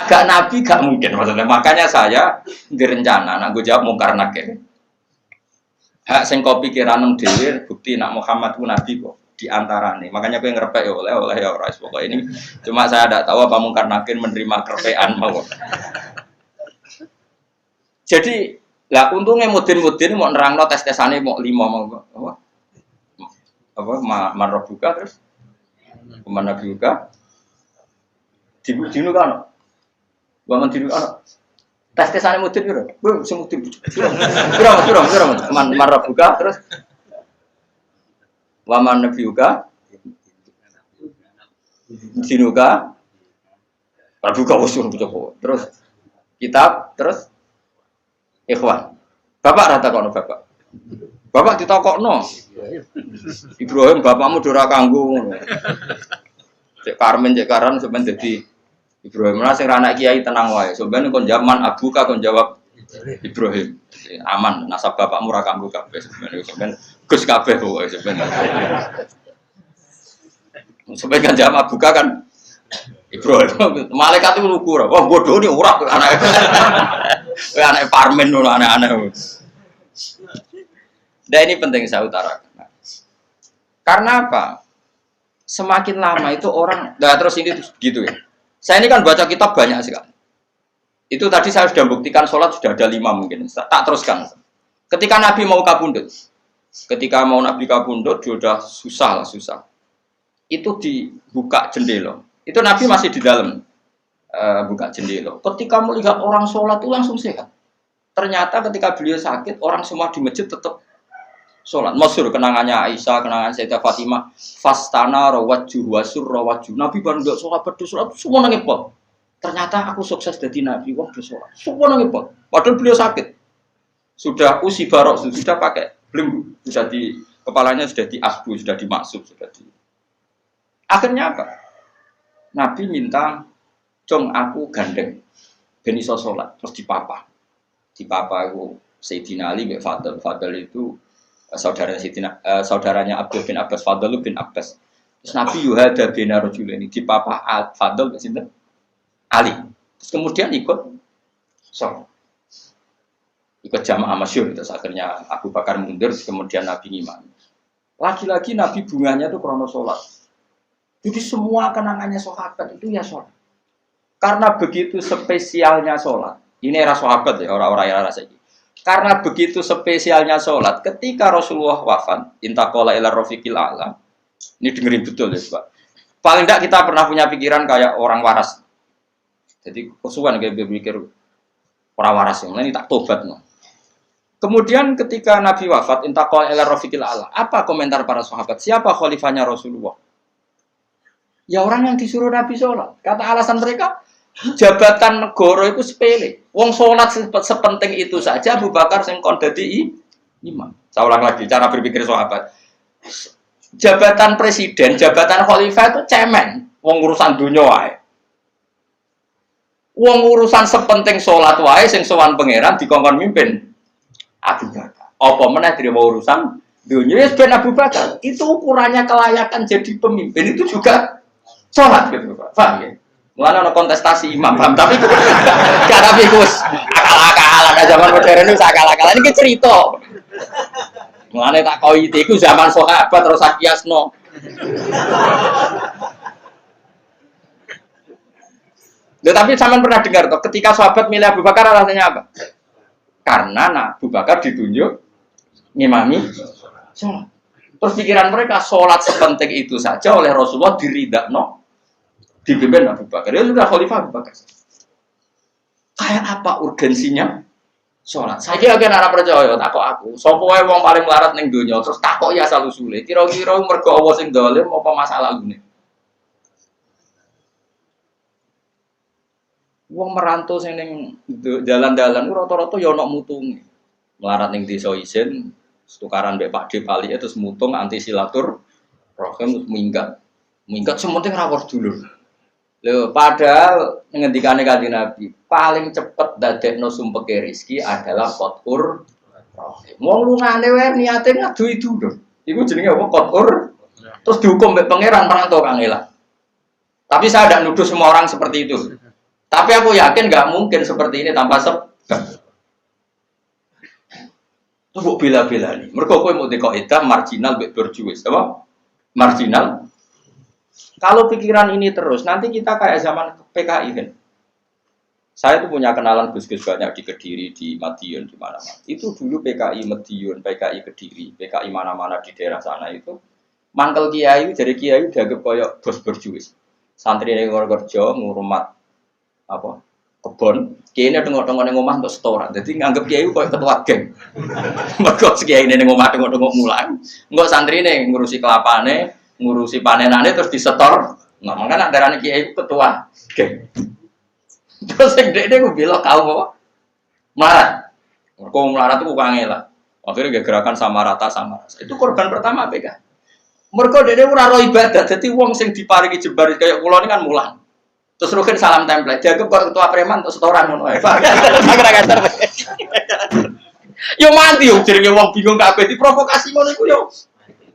Gak nabi gak mungkin maksudnya. Makanya saya direncana nak gue jawab mungkar nakir. Hak sing kau pikiran dhewe bukti nak Muhammad ku nabi kok di antarane. Makanya gue ngerepek ya oleh ya ora pokoknya ini cuma saya tidak tahu apa mungkar nakir menerima kerpean mau. Jadi lah untungnya mudin mau nerangno tes-tesane mau 5 mau apa marbuka terus kemana juga dinu kan bangun dinu kan tes-tesane mudin piro sing mudin piro marbuka terus waman nabiuka dinuka marbuka usul terus kitab terus ikhwan bapak rata kono bapak ditakokno Ibrahim bapakmu dora kanggo cek Karmen cek Karan sampeyan dadi Ibrahim lah sing anak kiai tenang wae sampeyan kon zaman abuka kon jawab Ibrahim aman nasab bapakmu ra kanggo kabeh sampeyan Gus kabeh pokoke sampeyan kan jawab abuka kan Ibrahim malaikat itu lugu wah bodoh nih ora anak Parmen ngono aneh-aneh. Nah ini penting saya utarakan. Karena apa? Semakin lama itu orang, nah terus ini gitu ya. Saya ini kan baca kitab banyak sekali. Itu tadi saya sudah buktikan sholat sudah ada 5 mungkin. Tak teruskan. Ketika Nabi mau kabundut, dia udah susah. Itu dibuka jendela. Itu Nabi masih di dalam buka jendela. Ketika melihat orang sholat itu langsung sehat. Ternyata ketika beliau sakit, orang semua di masjid tetap sholat. Masyhur kenangannya Aisyah, kenangan Sayyidah Fatimah. Fastana rawaju wasur rawaju. Nabi baru nggak sholat berdoa, semua nangipot. Ternyata aku sukses jadi Nabi, wah berdoa, semua nangipot. Padahal beliau sakit. Sudah usi barok, sudah pakai belenggu, sudah di kepalanya sudah diasbu, sudah dimaksud, sudah di. Akhirnya apa? Nabi minta, "Cung aku gandeng, ben iso sholat." Terus dipapa itu Sayyidina Ali bin Fadl itu saudaranya Abdul bin Abbas, Fadl bin Abbas. Terus Nabi yuhada bin Rajulaini dipapa Fadl sinten? Ali. Terus kemudian ikut sholat. Ikut jamaah masyhur itu akhirnya Abu Bakar mundur kemudian Nabi ngimam. Lagi-lagi Nabi bunganya itu krono sholat. Jadi semua kenangannya sahabat itu ya sholat. Karena begitu spesialnya sholat. Ini era sahabat ya, orang-orang era saiki. Karena begitu spesialnya sholat, ketika Rasulullah wafat, intaqala ila rafiqil a'la. Ini dengerin betul ya, Pak. Paling tidak kita pernah punya pikiran kayak orang waras. Jadi kesuwan kayak berpikir orang waras yang lain tak tobat no. Kemudian ketika Nabi wafat, intaqala ila rafiqil a'la. Apa komentar para sahabat? Siapa khalifahnya Rasulullah? Ya orang yang disuruh Nabi sholat. Kata alasan mereka, jabatan negara itu sepele. Wong sholat sepenting itu saja Abu Bakar sing kon dadi imam. Saya ulang lagi cara berpikir sahabat. Jabatan presiden, jabatan khalifah itu cemen. Wong urusan dunia wae. Wong urusan sepenting sholat wae sing sowan pangeran dikongkon mimpin Abu Bakar. Apa meneh dirimo urusan dunia wis ben Abu Bakar. Itu ukurannya kelayakan jadi pemimpin itu juga sholat gitu Pak. Paham ya? Mulane ana kontestasi imam, paham? Tapi gak tapi Gus. Akal-akalan zaman modern itu akal-akalan iki cerita. Mulane tak koiti iku zaman sahabat terus akiasno. Tapi sampean pernah dengar toh ketika sahabat milih Abu Bakar alasannya apa? Karena Abu Bakar ditunjuk ngimami sholat. Terus pikiran mereka sholat sepenting itu saja oleh Rasulullah diridakno dipimpin Abu Bakar. Dia sudah khalifah Abu Bakar. Kayak apa urgensinya sholat? Saya kira anak percaya takok aku. Sopo wae wong paling melarat ning donya terus takok ya asal usule. Kira-kira mergo Allah sing dolim apa masalah ngene? Wong merantau sing ning jalan-jalan rata-rata ya ana mutunge. Melarat ning desa isin, tukaran mbek Pak D Pali terus mutung anti silatur rohim minggat. Minggat sementing rawuh dulur. Lho, padahal ngendikane Kanjeng Nabi, paling cepet dadekno sumpeke rezeki adalah qatur rahim. Wong lungane wae niate ngaduhi dulur. Iku jenenge apa? Qatur. Terus dihukum mbek pangeran merantau kangelan. Tapi saya tidak nuduh semua orang seperti itu. Tapi aku yakin nggak mungkin seperti ini tanpa sebab. Terus kok bela-bela nih. Mereka kok mau dikoidah marginal berjuis, apa? Marginal. Kalau pikiran ini terus, nanti kita kayak zaman PKI kan. Saya tuh punya kenalan gus-gus banyak di Kediri, di Madiun, di mana-mana. Itu dulu PKI Madiun, PKI Kediri, PKI mana-mana di daerah sana itu. Mangkel kiai, dari kiai dianggap koyok bos berjuis. Santri yang kerja ngurmat apa kebon, kiai ini tengok-tengok yang ngomah untuk setoran. Jadi nganggap kiai koyok ketua geng. Mereka kiai ini ngomah tengok-tengok mulang. Enggak santri ini ngurusi kelapane, ngurusi panenane terus disetor. Nggak makanya darahnya kiai ketua geng. Terus yang dia bilang kau mau marah, kau melarat itu bukan lah. Akhirnya gerakan sama rata. Itu korban pertama PK. Mereka dia ora roh ibadah, jadi wong sing diparingi jebar kayak pulau ini kan mulang. Terus rukin salam template, dia kok ketua preman untuk setoran ngono ae. Yo mati yo jenenge wong bingung kabeh diprovokasi ngono iku yo.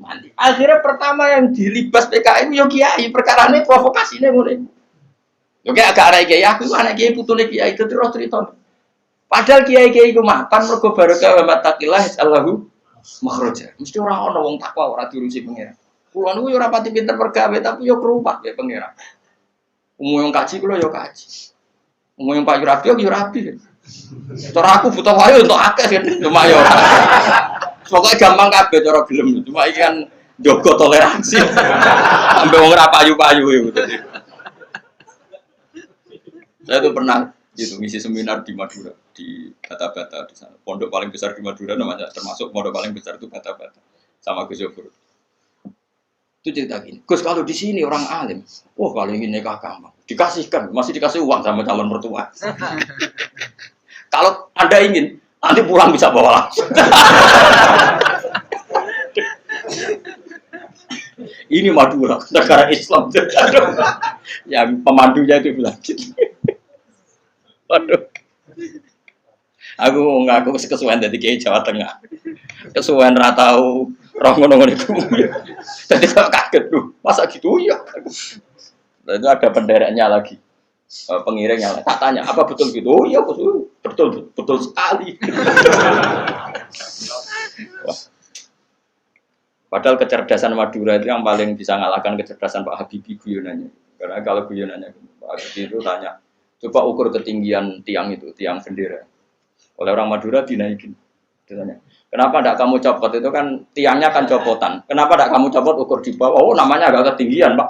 Mati. Akhirnya pertama yang dilibas PKI yo kiai, perkarane provokasine ngono iku. Oke agak anak kiai aku anak kiai putune kiai itu terus cerita. Padahal kiai itu makan mergo barokah wa mattaqillah Allahu makhraja. Mesti orang ana wong takwa ora diurusi pangeran. Kulo niku yo ora pati pinter pergawe tapi yo kerumat ya pangeran. Umum yang kaji kulo yo kaji. Umum yang Pak Rabi yo rabi. Cara aku butuh wae untuk akeh kan cuma yo. Pokoke gampang kabeh cara gelem cuma iki kan njogo toleransi. Sampai wong ora payu-payu yo. Saya tuh pernah gitu ngisi seminar di Madura di Bata-Bata di sana. Pondok paling besar di Madura namanya termasuk pondok paling besar itu Bata-Bata sama Gus Yofur. Itu cerita gini, Gus kalau di sini orang alim, wah kalau ingin nikah gampang, dikasihkan masih dikasih uang sama calon mertua. Kalau Anda ingin nanti pulang bisa bawa langsung. Ini Madura negara Islam. Yang pemandunya itu bilang gitu. Waduh, aku ngaku kesuwen dari kiai Jawa Tengah, kesuwen ratau roh ngono itu, jadi saya kaget tuh, masa gitu ya? Nah, itu ada pendereknya lagi, pengiringnya, tak tanya apa betul gitu? Oh iya betul sekali. Wah. Padahal kecerdasan Madura itu yang paling bisa mengalahkan kecerdasan Pak Habibie guyonannya, karena kalau guyonannya Pak Habibie itu tanya. Coba ukur ketinggian tiang itu, tiang bendera. Oleh orang Madura dinaikin. Ditanya, kenapa tidak kamu copot? Itu kan tiangnya kan copotan. Kenapa tidak kamu copot ukur di bawah? Oh namanya agak ketinggian Pak.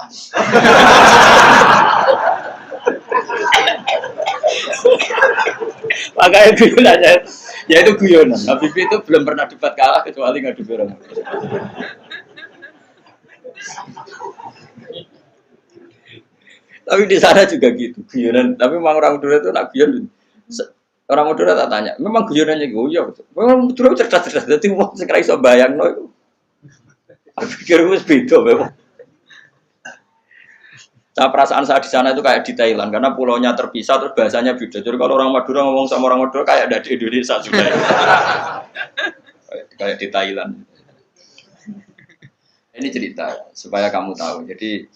Makanya guyonannya, ya itu guyonan. Habibie itu belum pernah debat kalah kecuali ngadu orang. Tapi di sana juga gitu, guyonan. Tapi memang orang Madura itu nak guyon. Orang Madura tak tanya, memang guyonannya gitu, ya betul. Memang Madura cerdas. Jadi wong sing ra iso bayangno iku. Aku pikir wis beda memang. Nah, perasaan saya di sana itu kayak di Thailand karena pulaunya terpisah terus bahasanya beda. Jadi kalau orang Madura ngomong sama orang Madura kayak ada di Indonesia juga. Kayak di Thailand. Ini cerita supaya kamu tahu. Jadi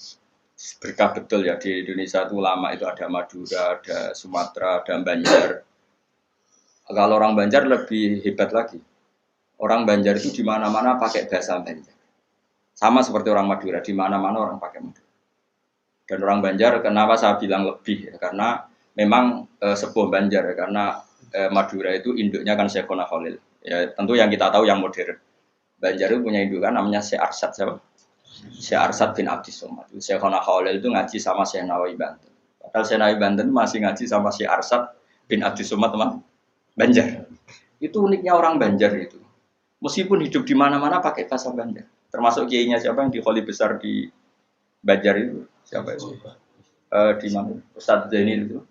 berkah betul ya di Indonesia itu lama itu ada Madura, ada Sumatera, ada Banjar. Kalau orang Banjar lebih hebat lagi. Orang Banjar itu di mana-mana pakai bahasa Banjar. Sama seperti orang Madura, di mana-mana orang pakai Madura. Dan orang Banjar kenapa saya bilang lebih ya? Karena memang sebuah Banjar ya, karena Madura itu induknya kan Syekhona Khalil. Ya tentu yang kita tahu yang modern. Banjar itu punya indukan namanya Syekh Arsad siapa? Syekh Arsad bin Abdis Somad. Syekhona Khalil itu ngaji sama Syekh Nawawi Banten. Padahal Syekh Nawawi Banten masih ngaji sama Syekh Arsad bin Abdis Somad teman Banjar. Itu uniknya orang Banjar itu. Meskipun hidup di mana-mana pakai bahasa Banjar. Termasuk kiainya siapa yang di Kholi besar di Banjar itu? Siapa itu? Di mana? Ustadz Zaini itu.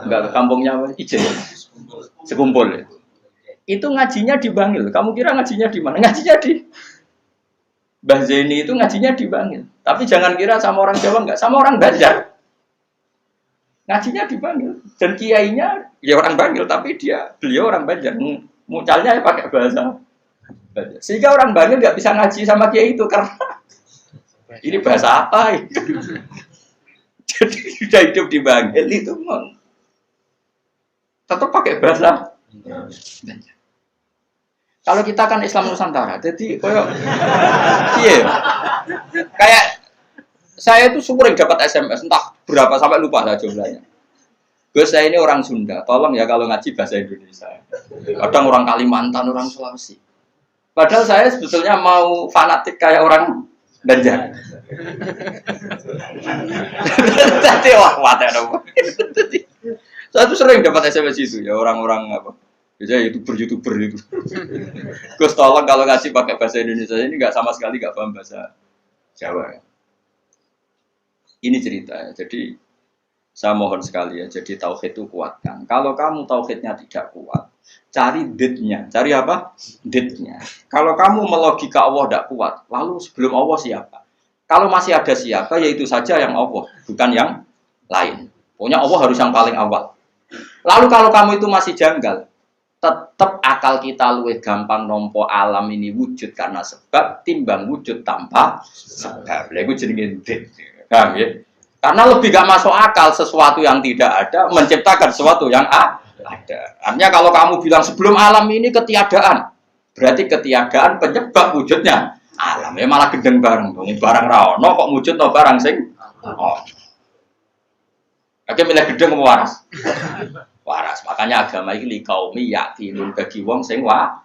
Enggak ke kampungnya apa? Ijen. Sekumpul ya. Itu ngajinya di Bangil. Kamu kira ngajinya di mana? Ngajinya di Mbah Zaini itu ngajinya di Bangil. Tapi jangan kira sama orang Jawa enggak, sama orang Banjar. Ngajinya di Bangil. Dan kiainya ya orang Bangil, tapi beliau orang Banjar. Mucalnya ya pakai bahasa Banjar. Sehingga orang Bangil enggak bisa ngaji sama kiai itu karena ini bahasa apa? Jadi sudah hidup di Bangil itu tetap pakai bahasa ganja. Kalau kita kan Islam Nusantara, jadi kayak saya itu sering dapat SMS entah berapa sampai lupa lah jumlahnya. Gus, saya ini orang Sunda, tolong ya kalau ngaji bahasa Indonesia. Kadang orang Kalimantan, orang Sulawesi. Padahal saya sebetulnya mau fanatik kayak orang Banjar. Jadi saya tuh sering dapat SMS itu ya orang-orang apa? Biasanya youtuber itu. Gus, tolong kalau ngaji pakai bahasa Indonesia ini nggak sama sekali nggak paham bahasa Jawa. Ini cerita ya. Jadi saya mohon sekali ya, jadi tauhid itu kuatkan. Kalau kamu tauhidnya tidak kuat, cari ditnya. Cari apa? Ditnya. Kalau kamu melogika Allah tidak kuat, lalu sebelum Allah siapa? Kalau masih ada siapa, yaitu saja yang Allah, bukan yang lain. Pokoknya Allah harus yang paling awal. Lalu kalau kamu itu masih janggal, tetap akal kita lebih gampang nompo alam ini wujud karena sebab timbang wujud tanpa sebab. Itu jenenge dit. Paham ya? Karena lebih gak masuk akal sesuatu yang tidak ada menciptakan sesuatu yang ada. Artinya kalau kamu bilang sebelum alam ini ketiadaan, berarti ketiadaan penyebab wujudnya alam. Ya malah gendeng bareng. Barang rawono kok wujud no barang sing. Oh. Oke, milih gendeng apa waras? Waras. Makanya agama ini kaumi yakinun bagi wong sing waras.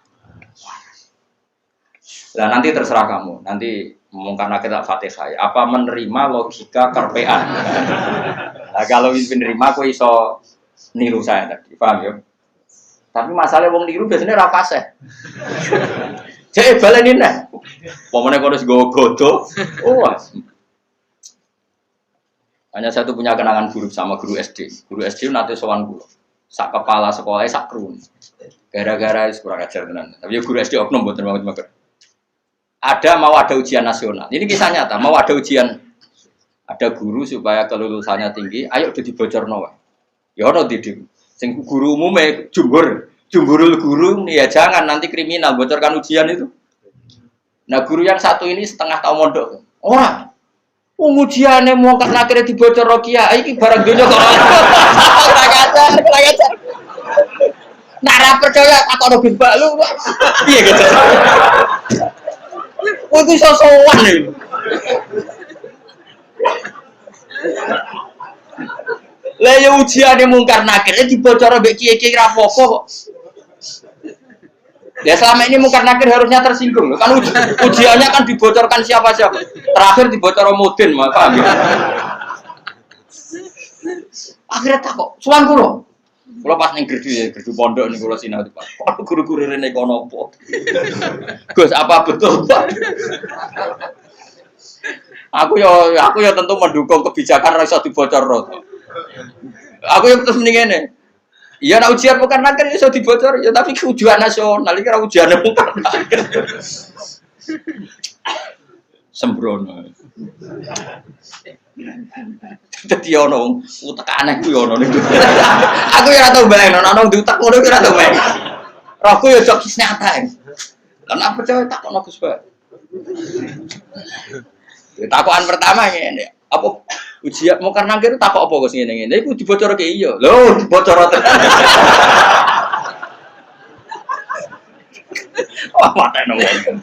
Nah nanti terserah kamu. Nanti mungkin kita Fatihah. Apa menerima logika kerpean? Nah, kalau menerima, aku iso niru saya tadi, paham ya? Tapi masalah wong niru biasanya rapase. Jadi balenin nih. Pokoknya kalau godo, hanya satu punya kenangan buruk sama guru SD. Guru SD nanti sowan guru. Sak kepala sekolahnya sak kerun. Gara-gara kurang ajar tenan. Tapi guru SD oknum buat banget. Mau ada ujian nasional. Ini kisah nyata, mau ada ujian. Ada guru supaya kelulusannya tinggi, ayo udah dibocor nawa. Ya ono didik. Sing guru umumnya jumhurul guru ya jangan nanti kriminal bocorkan ujian itu. Nah guru yang satu ini setengah tahun mondok. Orang ujiannya mau kan akhirnya dibocor Rokia, iki barang dunia kok. Kurang ajar. Nara percaya aku ono Gus Bak lu. Piye gitu. Itu sosokan nih. Lah ya ujiane mungkar nakir dibocor mbek kiye-kiye ra apa-apa kok. Ya selama ini mungkar nakir harusnya tersinggung loh. Kan ujiannya kan dibocorkan siapa-siapa. Terakhir dibocor Mudin, paham ya? Akhirnya tak kok, suwan kula. Kula pas ning gerdu pondok ning kula sinau Pak. Kok guru-guru rene kono apa? Gus, apa betul, Pak? Aku ya tentu mendukung kebijakan ra iso dibocorno. Aku yang terus mending ngene. Iya nek ujian bukan nakir iso dibocor ya tapi ujian nasional iki ra ujian bukan nakir. Sembrono. Dadi ono utek aneh kuwi ono niku. Aku ya ora tau bayangno ono diutek ngono ki ora tau bayang. Rohku ya jok nyata. Lan apa percaya takon Gus Pak. Takokan pertama ngene, apa ujian mau karena kira takok apa Gus ngene-ngene iku dibocorke iya. Lho, dibocor tenan. Oh, mateno wong.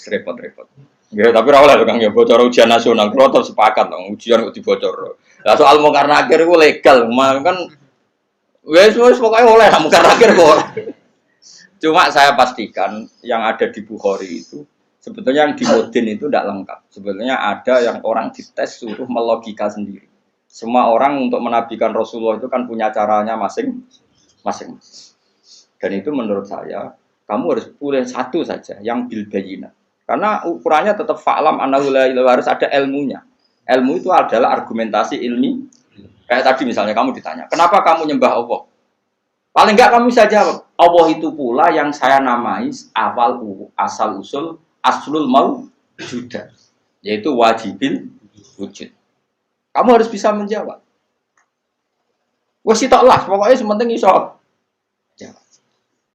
Repot. Ya, tapi ora oleh Kang ya bocor ujian nasional. Kulo terus sepakat dong, ujian kok dibocor. Lah soal mau karena akhir iku legal, kan wis pokoke oleh mau karena akhir kok. Cuma saya pastikan yang ada di Bukhari itu sebetulnya yang di Mudin itu tidak lengkap. Sebetulnya ada yang orang dites suruh melogika sendiri. Semua orang untuk menabikan Rasulullah itu kan punya caranya masing-masing. Dan itu menurut saya kamu harus pilih satu saja yang bil bayyinah. Karena ukurannya tetap fa'lam annahu la ilaha harus ada ilmunya. Ilmu itu adalah argumentasi ilmi. Kayak tadi misalnya kamu ditanya, kenapa kamu nyembah Allah? Paling enggak kamu bisa jawab, Allah itu pula yang saya namai asal usul aslul mawjudah, yaitu wajibil wujud. Kamu harus bisa menjawab. Wes tok lah, pokoknya sementing iso